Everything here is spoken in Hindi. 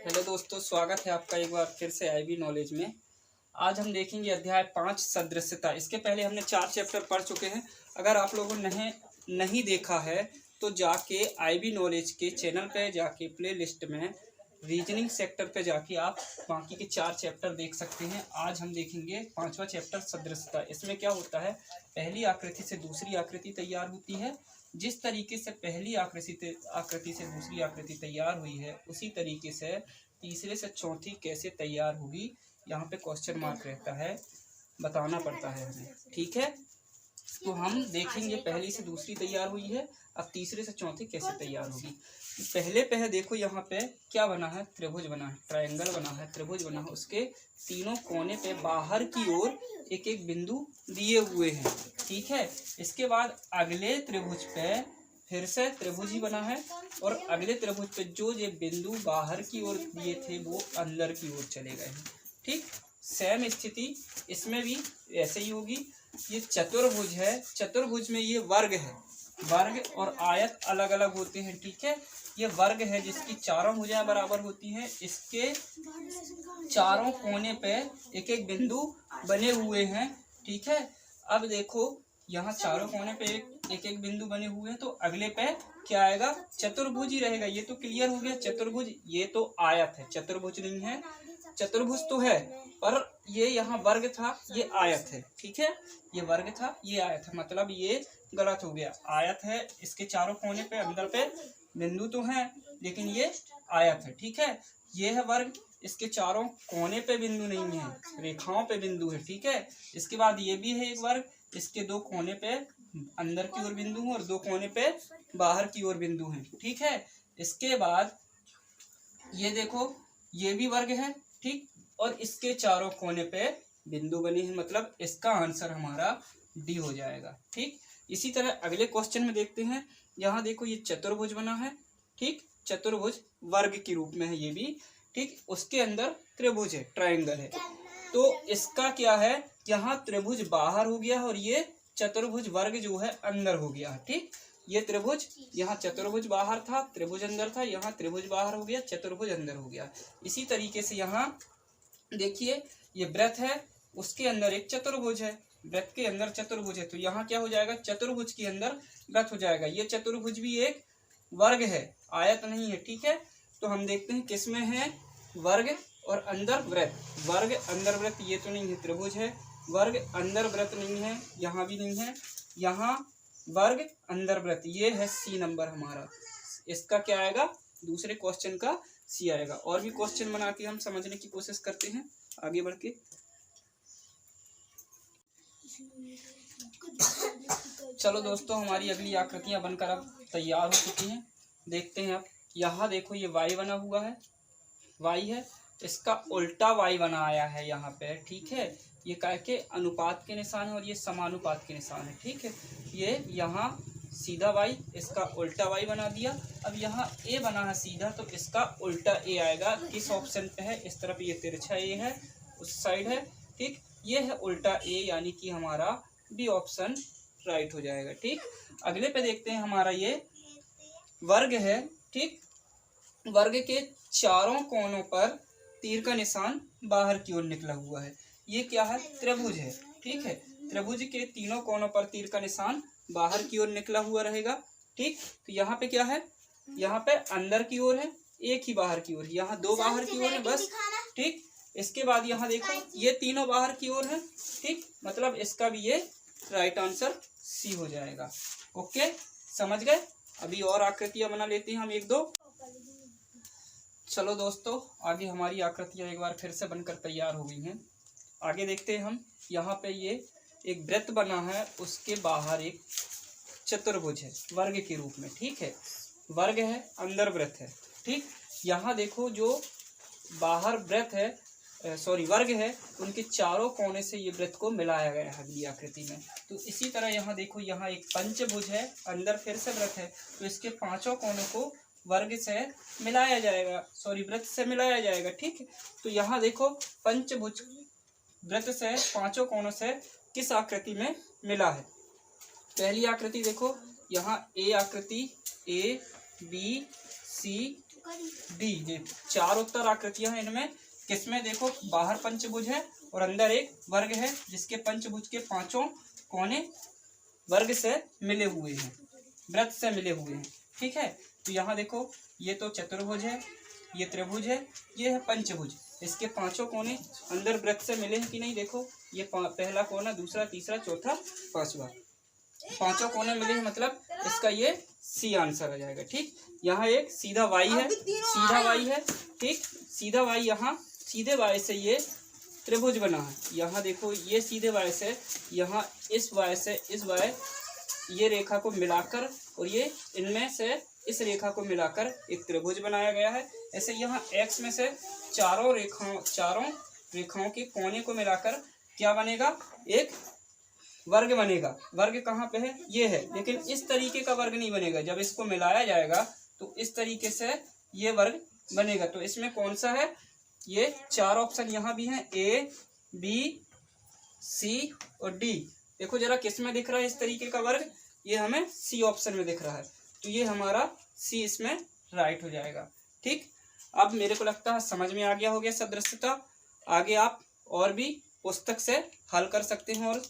हेलो दोस्तों, स्वागत है आपका एक बार फिर से आईबी नॉलेज में। आज हम देखेंगे अध्याय 5 सदृश्यता। इसके पहले हमने 4 चैप्टर पढ़ चुके हैं। अगर आप लोगों ने नहीं देखा है तो जाके आईबी नॉलेज के चैनल पे जाके प्ले लिस्ट में रीजनिंग सेक्टर पे जाके आप बाकी के 4 चैप्टर देख सकते हैं। आज हम देखेंगे 5वां चैप्टर सदृश्यता। इसमें क्या होता है, पहली आकृति से दूसरी आकृति तैयार होती है। जिस तरीके से पहली आकृति से दूसरी आकृति तैयार हुई है, उसी तरीके से तीसरे से चौथी कैसे तैयार होगी, यहाँ पे क्वेश्चन मार्क रहता है, बताना पड़ता है हमें। ठीक है, तो हम देखेंगे पहली से दूसरी तैयार हुई है, अब तीसरे से चौथी कैसे तैयार होगी। पहले देखो यहाँ पे क्या बना है, त्रिभुज बना है, ट्रायंगल बना है, त्रिभुज बना है। उसके तीनों कोने पे बाहर की ओर एक एक बिंदु दिए हुए हैं। ठीक है, इसके बाद अगले त्रिभुज पे फिर से त्रिभुज ही बना है, और अगले त्रिभुज पे जो ये बिंदु बाहर की ओर दिए थे वो अंदर की ओर चले गए हैं। ठीक, सेम स्थिति इसमें भी ऐसे ही होगी। ये चतुर्भुज है, चतुर्भुज में ये वर्ग है, वर्ग और आयत अलग अलग होते हैं। ठीक है, ये वर्ग है जिसकी चारों भुजाएं बराबर होती हैं। इसके चारों कोने पे एक एक बिंदु बने हुए हैं। ठीक है, अब देखो यहाँ चारों कोने पे एक एक बिंदु बने हुए हैं, तो अगले पे क्या आएगा, चतुर्भुज ही रहेगा। ये तो क्लियर हो गया, चतुर्भुज। ये तो आयत है, चतुर्भुज नहीं है। चतुर्भुज तो है पर ये यहाँ वर्ग था, ये आयत है। ठीक है, ये वर्ग था, ये आयत है, मतलब ये गलत हो गया। आयत है, इसके चारों कोने पे अंदर पे बिंदु तो हैं, लेकिन ये आयत है। ठीक है, ये है वर्ग, इसके चारों कोने पे बिंदु नहीं है, रेखाओं पे बिंदु है। ठीक है, इसके बाद ये भी है एक वर्ग, इसके दो कोने पे अंदर की ओर बिंदु हैं और दो कोने पे बाहर की ओर बिंदु हैं। ठीक है, इसके बाद ये देखो, ये भी वर्ग है। ठीक, और इसके चारों कोने पे बिंदु बने हैं, मतलब इसका आंसर हमारा डी हो जाएगा। ठीक, इसी तरह अगले क्वेश्चन में देखते हैं। यहाँ देखो, ये चतुर्भुज बना है। ठीक, चतुर्भुज वर्ग के रूप में है ये भी। ठीक, उसके अंदर त्रिभुज है, ट्रायंगल है। तो इसका क्या है, यहाँ त्रिभुज बाहर हो गया और ये चतुर्भुज वर्ग जो है अंदर हो गया। ठीक, ये त्रिभुज, यहाँ चतुर्भुज बाहर था, त्रिभुज अंदर था, यहाँ त्रिभुज बाहर हो गया, चतुर्भुज अंदर हो गया। इसी तरीके से यहाँ देखिए, ये वृत्त है, उसके अंदर एक चतुर्भुज है, वृत्त के अंदर चतुर्भुज है, तो यहाँ क्या हो जाएगा, चतुर्भुज के अंदर वृत्त हो जाएगा। ये चतुर्भुज भी एक वर्ग है, आयत नहीं है। ठीक है, तो हम देखते हैं किस में है, वर्ग और अंदर वृत्त। वर्ग अंदर वृत्त ये तो नहीं है, त्रिभुज है, वर्ग अंदर वृत्त नहीं है, यहाँ भी नहीं है, यहाँ वर्ग अंदर वृत्त, ये है सी नंबर हमारा। इसका क्या आएगा, दूसरे क्वेश्चन का सी आएगा। और भी क्वेश्चन बना के हम समझने की कोशिश करते हैं आगे बढ़ के। चलो दोस्तों, हमारी अगली आकृतियां बनकर अब तैयार हो चुकी हैं, देखते हैं अब। यहाँ देखो, ये वाई बना हुआ है, वाई है, इसका उल्टा वाई बना आया है यहाँ पे। ठीक है, ये क्या के अनुपात के निशान है और ये समानुपात के निशान है। ठीक है, ये यहाँ सीधा वाई, इसका उल्टा वाई बना दिया। अब यहाँ ए बना है सीधा, तो इसका उल्टा ए आएगा। किस ऑप्शन पे है, इस तरफ ये तिरछा ए है, उस साइड है। ठीक, ये है उल्टा ए, यानी कि हमारा बी ऑप्शन राइट हो जाएगा। ठीक, अगले पे देखते हैं, हमारा ये वर्ग है। ठीक, वर्ग के चारों कोनों पर तीर का निशान बाहर की ओर निकला हुआ है। ये क्या है, त्रिभुज है। ठीक है, त्रिभुज के तीनों कोनों पर तीर का निशान बाहर की ओर निकला हुआ रहेगा। ठीक, तो यहाँ पे क्या है, यहाँ पे अंदर की ओर है, एक ही बाहर की ओर, यहाँ दो बाहर की ओर है बस। ठीक, इसके बाद यहाँ देखो, ये तीनों बाहर की ओर है। ठीक, मतलब इसका भी ये राइट आंसर सी हो जाएगा। ओके, समझ गए। अभी और आकृतियां बना लेते हैं हम एक दो। चलो दोस्तों, आगे हमारी आकृतियां एक बार फिर से बनकर तैयार हो गई हैं। आगे देखते हैं हम। यहाँ पे ये एक वृत्त बना है, उसके बाहर एक चतुर्भुज है वर्ग के रूप में। ठीक है, वर्ग है, अंदर वृत्त है। ठीक, यहाँ देखो, जो बाहर वृत्त है, सॉरी वर्ग है, उनके चारों कोने से ये वृत्त को मिलाया गया है अगली आकृति में। तो इसी तरह यहाँ देखो, यहाँ एक पंचभुज है, अंदर फिर से वृत्त है, तो इसके पांचों कोनों को वर्ग से मिलाया जाएगा, सॉरी वृत्त से मिलाया जाएगा। ठीक है, तो यहाँ देखो, पंचभुज वृत्त से पांचों कोनों से किस आकृति में मिला है। पहली आकृति देखो, यहाँ ए आकृति, ए बी सी डी। ये चार उत्तर आकृतियां हैं, इनमें किसमें देखो बाहर पंचभुज है और अंदर एक वर्ग है जिसके पंचभुज के पांचों कोने वर्ग से मिले हुए हैं, वृत्त से मिले हुए हैं। ठीक है, तो यहाँ देखो ये तो चतुर्भुज है, ये त्रिभुज है, ये है पंचभुज। इसके पांचों कोने अंदर वृत्त से मिले हैं कि नहीं, देखो ये पहला कोना, दूसरा, तीसरा, चौथा, पांचवा, पांचों कोने मिले हैं, मतलब इसका ये सी आंसर आ जाएगा। ठीक, यहाँ एक सीधा वाई है, सीधा वाई है। ठीक, सीधा वाई, यहाँ सीधे वाई से ये त्रिभुज बना है। यहाँ देखो ये सीधे वाई से, यहाँ इस वाई से इस वाई, ये रेखा को मिलाकर और ये इनमें से इस रेखा को मिलाकर एक त्रिभुज बनाया गया है। ऐसे यहाँ एक्स में से चारों रेखाओं के कोने को मिलाकर क्या बनेगा, एक वर्ग बनेगा। वर्ग कहाँ पे है, ये है, लेकिन इस तरीके का वर्ग नहीं बनेगा। जब इसको मिलाया जाएगा तो इस तरीके से ये वर्ग बनेगा। तो इसमें कौन सा है, ये चार ऑप्शन यहाँ भी हैं, ए, बी, सी और डी। देखो जरा किस में दिख रहा है इस तरीके का वर्ग, ये हमें सी ऑप्शन में दिख रहा है, तो ये हमारा सी इसमें राइट हो जाएगा। ठीक, अब मेरे को लगता है समझ में आ गया हो गया सदृशता। आगे आप और भी पुस्तक से हल कर सकते हैं और